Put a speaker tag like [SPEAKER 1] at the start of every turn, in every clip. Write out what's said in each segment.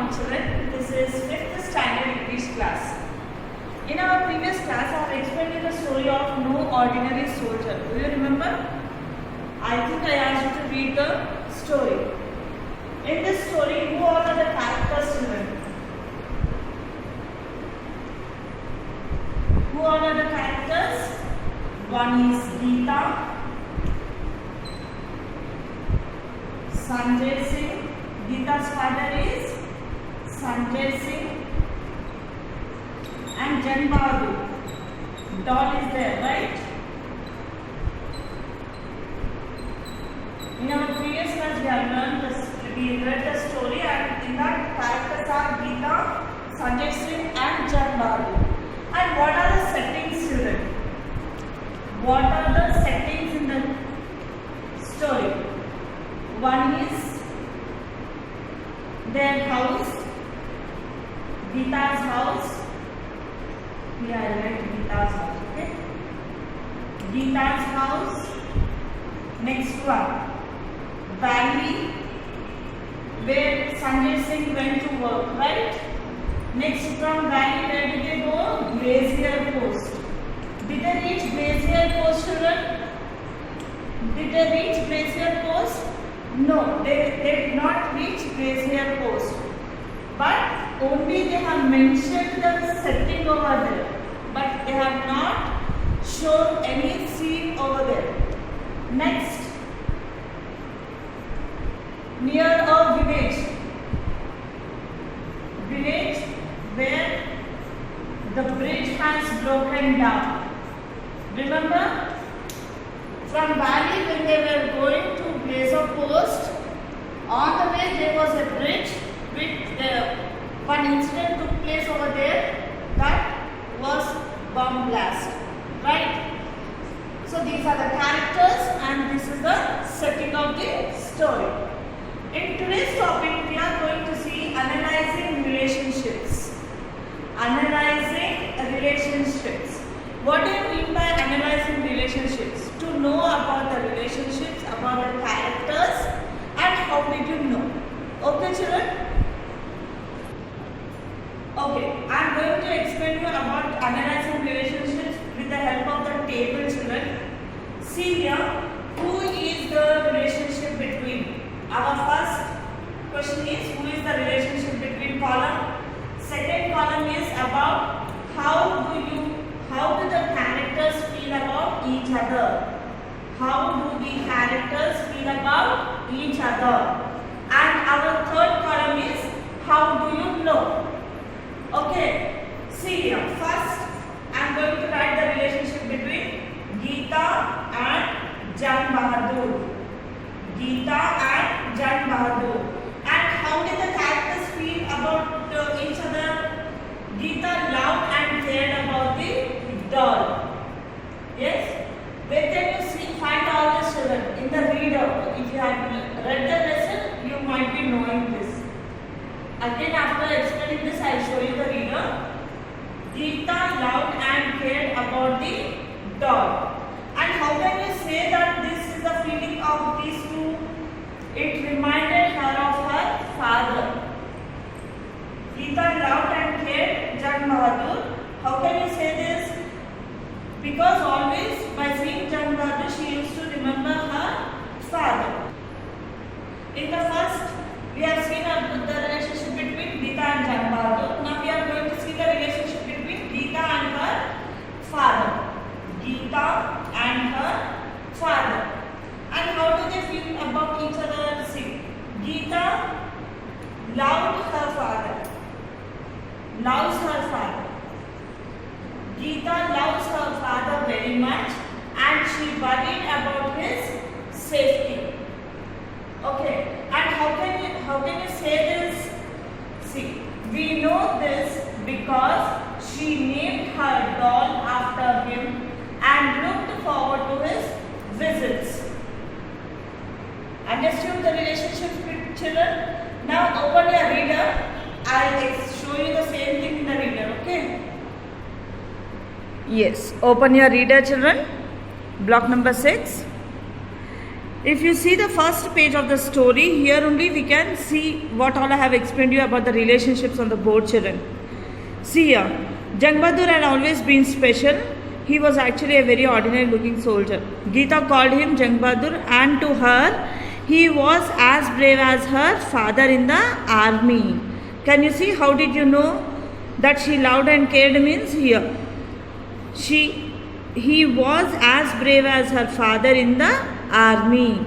[SPEAKER 1] morning children. This is 5th standard English class. In our previous class, I have explained you the story of No Ordinary Soldier. Do you remember? I think I asked you to read the story. In this story, who all are the characters, children? Who all are the characters? One is Geeta, Sanjay Singh. Geeta's father is Sanjay Singh and Jan Bahadur. Doll is there, right? In our previous class, we read the story, and in that characters are Geeta, Sanjay Singh and Jan Bahadur. And what are the settings, children? What are the settings in the story? One is their house, Geeta's house. Here I write Geeta's house, okay? Geeta's house. Next one, valley where Sanjay Singh went to work, right? Next from valley, where did they go? Glacier Post. Did they reach Glacier Post, children? Did they reach Glacier Post? No, they did not reach Glacier Post. But only they have mentioned the setting over there. But they have not shown any scene over there. Next, near a village. Village where the bridge has broken down. Remember? From valley, when they were going to Glacier Post, on the way there was a bridge with one incident took place over there, that was bomb blast, right? So these are the characters and this is the setting of the story. In today's topic, we are going to see analyzing relationships. Analyzing relationships. What do you mean by analyzing relationships? To know about the relationships, about the characters, and how did you know? Okay, children? Okay, I am going to explain you about analyzing relationships with the help of the table, children. See here, who is the relationship between? Our first question is, who is the relationship between column? Second column is about how do the characters feel about each other? How do the characters feel about each other? And our third column is, how do you know? Okay, see here. First, I am going to write the relationship between Geeta and Jan Bahadur. Geeta and Jan Bahadur. And how did the characters feel about each other? Geeta loved and cared about the doll. Yes? Where can you find all this, children? In the reader. If you have read the lesson, you might be knowing this. Again, after explaining this, I will show you the reader. Geeta loved and cared about the doll. And how can you say that this is the feeling of these two? It reminded her of her father. Geeta loved and cared Jan Bahadur. How can you say this? Because always by seeing Jan Bahadur, she used to remember her father. In the first, we have seen the relationship between Geeta and Jan Bahadur. Now we are going to see the relationship between Geeta and her father. Geeta and her father. And how do they feel about each other? See, Geeta loved her father. Loves her father. Geeta loves her father very much and she worried about his safety. Okay, and how can you say this? See, we know this because she named her doll after him and looked forward to his visits. Understood the relationship with children? Now open your reader. I will show you the same thing in the reader, okay? Yes, open your reader, children. Block number 6. If you see the first page of the story, here only we can see what all I have explained you about the relationships on the board, children. See here, Jang Bahadur had always been special. He was actually a very ordinary looking soldier. Geeta called him Jang Bahadur, and to her, he was as brave as her father in the army. Can you see how did you know that she loved and cared means here? He was as brave as her father in the army,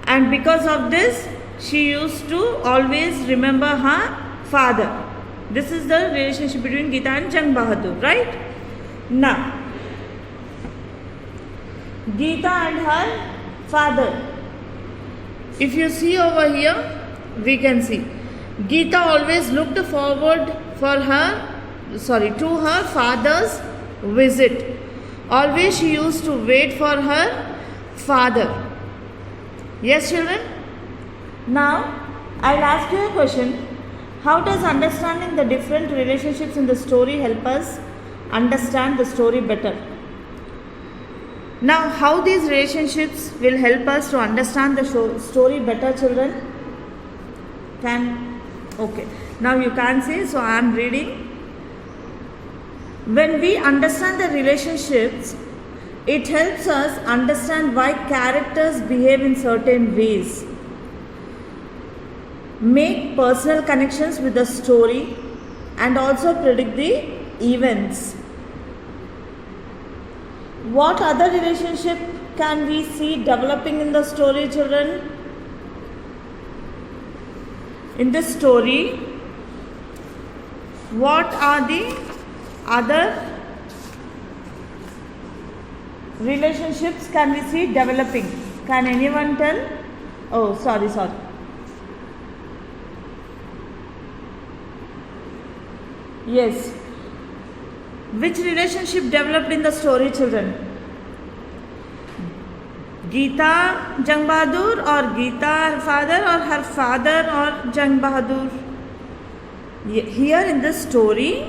[SPEAKER 1] and because of this she used to always remember her father. This is the relationship between Geeta and Jang Bahadur, right? Now, Geeta and her father. If you see over here, we can see Geeta always looked forward to her father's visit. Always she used to wait for her father. Yes, children? Now, I'll ask you a question. How does understanding the different relationships in the story help us understand the story better? Now, how these relationships will help us to understand the story better, children? Okay. Now you can say, so I am reading. When we understand the relationships, it helps us understand why characters behave in certain ways, make personal connections with the story, and also predict the events. What other relationship can we see developing in the story, children? In this story, what are the other relationships can we see developing? Can anyone tell? Oh, sorry. Yes. Which relationship developed in the story, children? Geeta, Jang Bahadur, or Geeta, her father, or her father, or Jang Bahadur? Here in this story,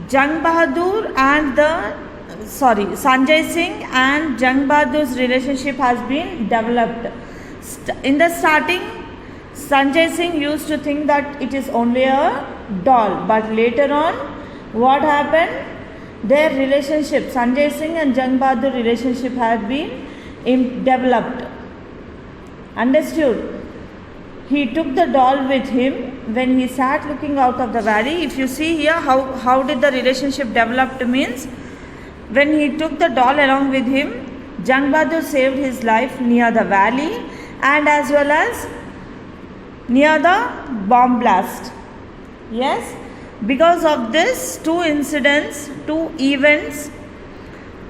[SPEAKER 1] Jang Bahadur and Sanjay Singh and Jang Bahadur's relationship has been developed. In the starting, Sanjay Singh used to think that it is only a doll, but later on, what happened? Their relationship, Sanjay Singh and Jang Bahadur relationship had been developed. Understood? He took the doll with him when he sat looking out of the valley. If you see here, how did the relationship develop means, when he took the doll along with him, Jang Bahadur saved his life near the valley and as well as near the bomb blast. Yes? Because of this two events,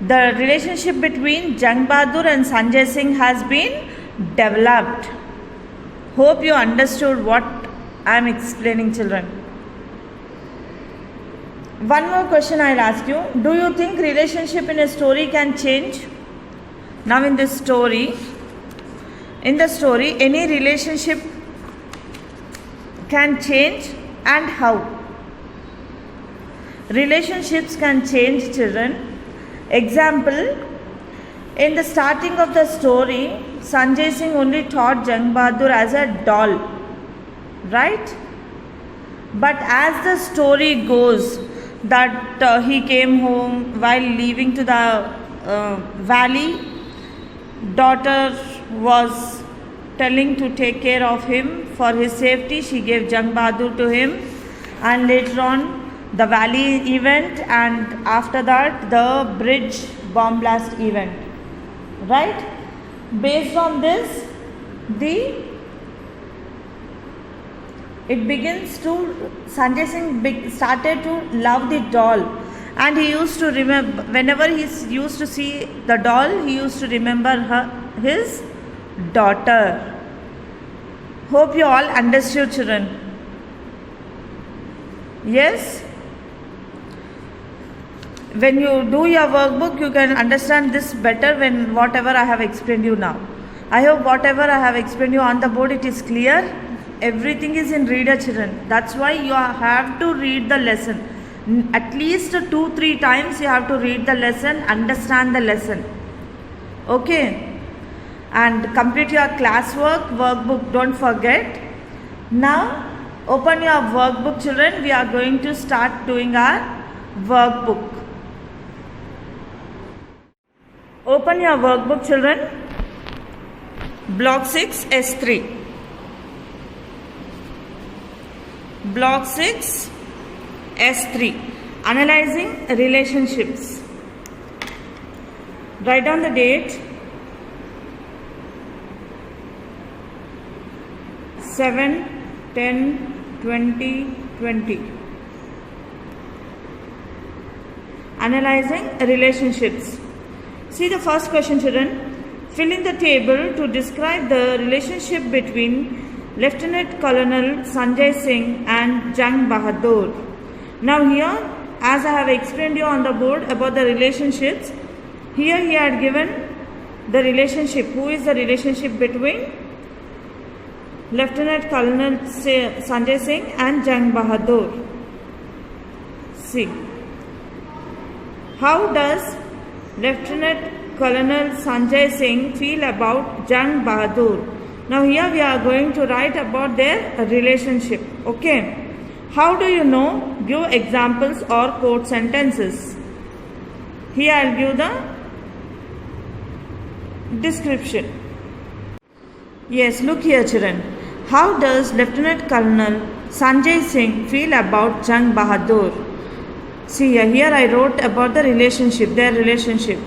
[SPEAKER 1] the relationship between Jang Bahadur and Sanjay Singh has been developed. Hope you understood what I am explaining, children. One more question I will ask you. Do you think relationship in a story can change? Now in the story, any relationship can change, and how? Relationships can change, children. Example, in the starting of the story, Sanjay Singh only thought Jang Bahadur as a doll, right? But as the story goes, that he came home while leaving to the valley, daughter was telling to take care of him for his safety. She gave Jang Bahadur to him, and later on the valley event, and after that the bridge bomb blast event, right? Based on this, Sanjay Singh started to love the doll, and he used to remember, whenever he used to see the doll, he used to remember his daughter. Hope you all understood, children. Yes? When you do your workbook, you can understand this better when whatever I have explained you now. I hope whatever I have explained you on the board, it is clear. Everything is in reader, children. That's why you have to read the lesson. At least 2-3 times you have to read the lesson, understand the lesson. Okay. and complete your classwork, workbook, don't forget. Now open your workbook, children. We are going to start doing our workbook. Open your workbook, children. Block 6 S3. Block 6 S3. Analyzing relationships. Write down the date. 7/10/2020. Analyzing relationships. See the first question, children. Fill in the table to describe the relationship between Lieutenant Colonel Sanjay Singh and Jang Bahadur. Now here, as I have explained you on the board about the relationships, here he had given the relationship. Who is the relationship between Lieutenant Colonel Sanjay Singh and Jang Bahadur? See, how does Lieutenant Colonel Sanjay Singh feel about Jang Bahadur? Now here we are going to write about their relationship. Okay. How do you know? Give examples or quote sentences. Here I will give the description. Yes, look here, children. How does Lieutenant Colonel Sanjay Singh feel about Jang Bahadur? See here I wrote about the relationship, their relationship.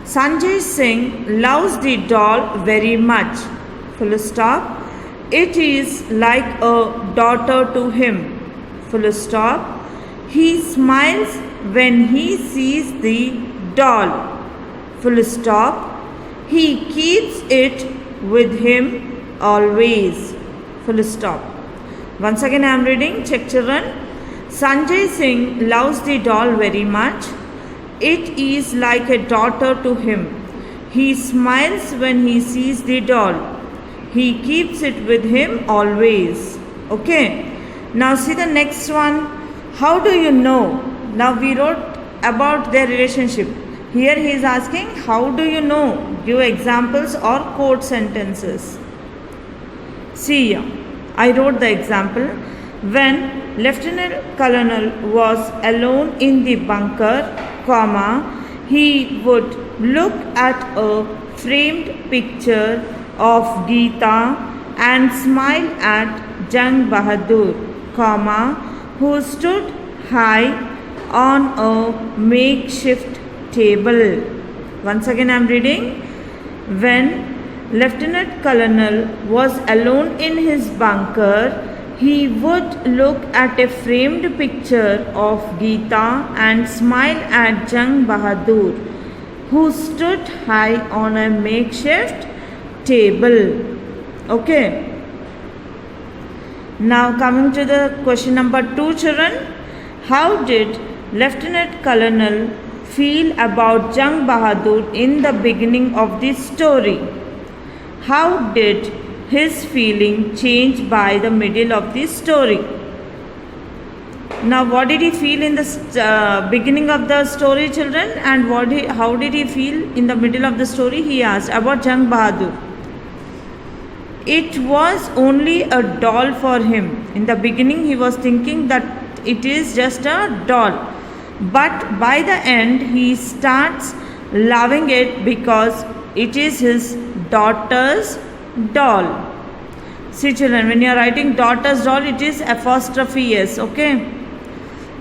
[SPEAKER 1] Sanjay Singh loves the doll very much. Full stop. It is like a daughter to him. Full stop. He smiles when he sees the doll. Full stop. He keeps it with him always. Full stop. Once again I am reading. Check, children. Sanjay Singh loves the doll very much. It is like a daughter to him. He smiles when he sees the doll. He keeps it with him always. Okay. Now see the next one. How do you know? Now we wrote about their relationship. Here he is asking, how do you know? Give examples or quote sentences. See here. I wrote the example. When Lieutenant Colonel was alone in the bunker, he would look at a framed picture of Geeta and smile at Jang Bahadur, who stood high on a makeshift table. Once again I am reading. When Lieutenant Colonel was alone in his bunker, he would look at a framed picture of Geeta and smile at Jang Bahadur, who stood high on a makeshift table. Okay. Now coming to the question number 2, children. How did Lieutenant Colonel feel about Jang Bahadur in the beginning of the story? How did his feeling change by the middle of the story? Now what did he feel in the beginning of the story, children, and how did he feel in the middle of the story? He asked about Jang Bahadur. It was only a doll for him. In the beginning he was thinking that it is just a doll, but by the end he starts loving it because it is his daughter's doll. See, children, when you are writing daughter's doll, it is apostrophe S. Okay.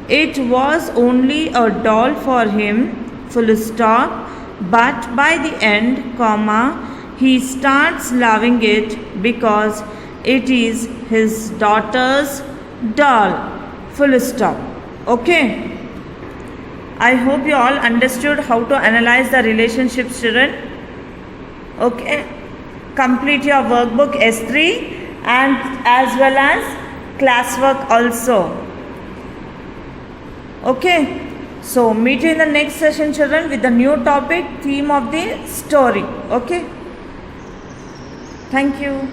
[SPEAKER 1] It was only a doll for him, full stop, but by the end, he starts loving it because it is his daughter's doll, full stop. Okay. I hope you all understood how to analyze the relationships, children. Okay. Complete your workbook S3 and as well as classwork also. Okay. So meet you in the next session, children, with the new topic, theme of the story. Okay. Thank you.